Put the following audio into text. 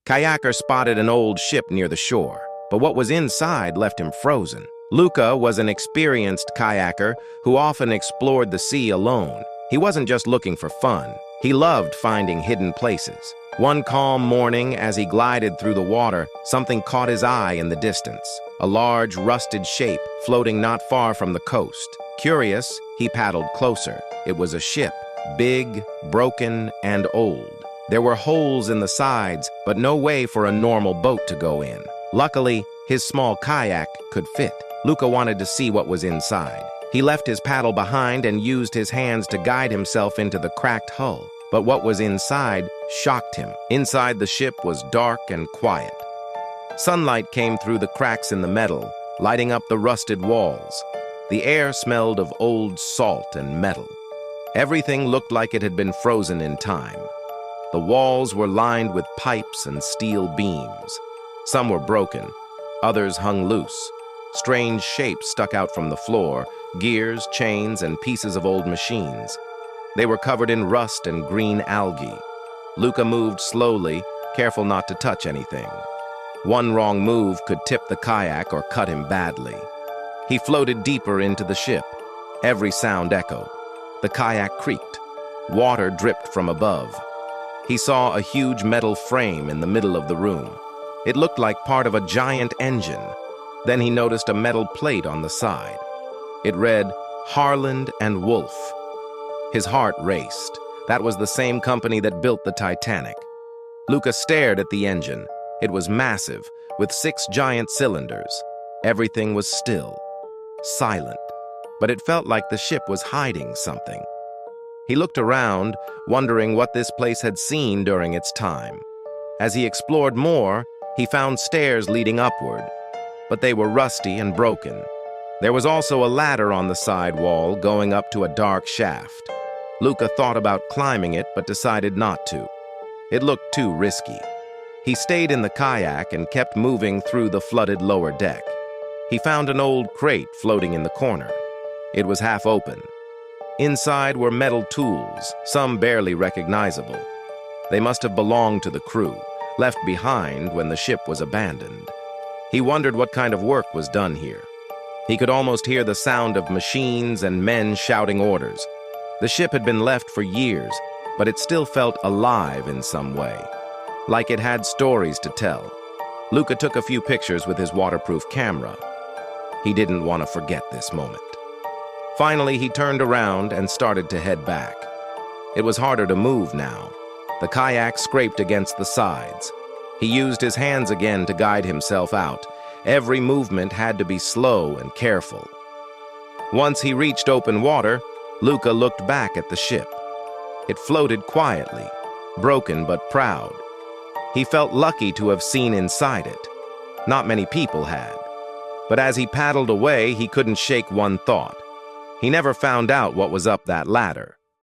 Kayaker spotted an old ship near the shore, but what was inside left him frozen. Luca was an experienced kayaker who often explored the sea alone. He wasn't just looking for fun. He loved finding hidden places. One calm morning, as he glided through the water, something caught his eye in the distance. A large, rusted shape floating not far from the coast. Curious, he paddled closer. It was a ship, big, broken, and old. There were holes in the sides, but no way for a normal boat to go in. Luckily, his small kayak could fit. Luca wanted to see what was inside. He left his paddle behind and used his hands to guide himself into the cracked hull. But what was inside shocked him. Inside the ship was dark and quiet. Sunlight came through the cracks in the metal, lighting up the rusted walls. The air smelled of old salt and metal. Everything looked like it had been frozen in time. The walls were lined with pipes and steel beams. Some were broken, others hung loose. Strange shapes stuck out from the floor, gears, chains, and pieces of old machines. They were covered in rust and green algae. Luca moved slowly, careful not to touch anything. One wrong move could tip the kayak or cut him badly. He floated deeper into the ship. Every sound echoed. The kayak creaked. Water dripped from above. He saw a huge metal frame in the middle of the room. It looked like part of a giant engine. Then he noticed a metal plate on the side. It read, Harland and Wolff. His heart raced. That was the same company that built the Titanic. Luca stared at the engine. It was massive, with 6 giant cylinders. Everything was still, silent, but it felt like the ship was hiding something. He looked around, wondering what this place had seen during its time. As he explored more, he found stairs leading upward, but they were rusty and broken. There was also a ladder on the side wall going up to a dark shaft. Luca thought about climbing it, but decided not to. It looked too risky. He stayed in the kayak and kept moving through the flooded lower deck. He found an old crate floating in the corner. It was half open. Inside were metal tools, some barely recognizable. They must have belonged to the crew, left behind when the ship was abandoned. He wondered what kind of work was done here. He could almost hear the sound of machines and men shouting orders. The ship had been left for years, but it still felt alive in some way, like it had stories to tell. Luca took a few pictures with his waterproof camera. He didn't want to forget this moment. Finally, he turned around and started to head back. It was harder to move now. The kayak scraped against the sides. He used his hands again to guide himself out. Every movement had to be slow and careful. Once he reached open water, Luca looked back at the ship. It floated quietly, broken but proud. He felt lucky to have seen inside it. Not many people had. But as he paddled away, he couldn't shake one thought. He never found out what was up that ladder.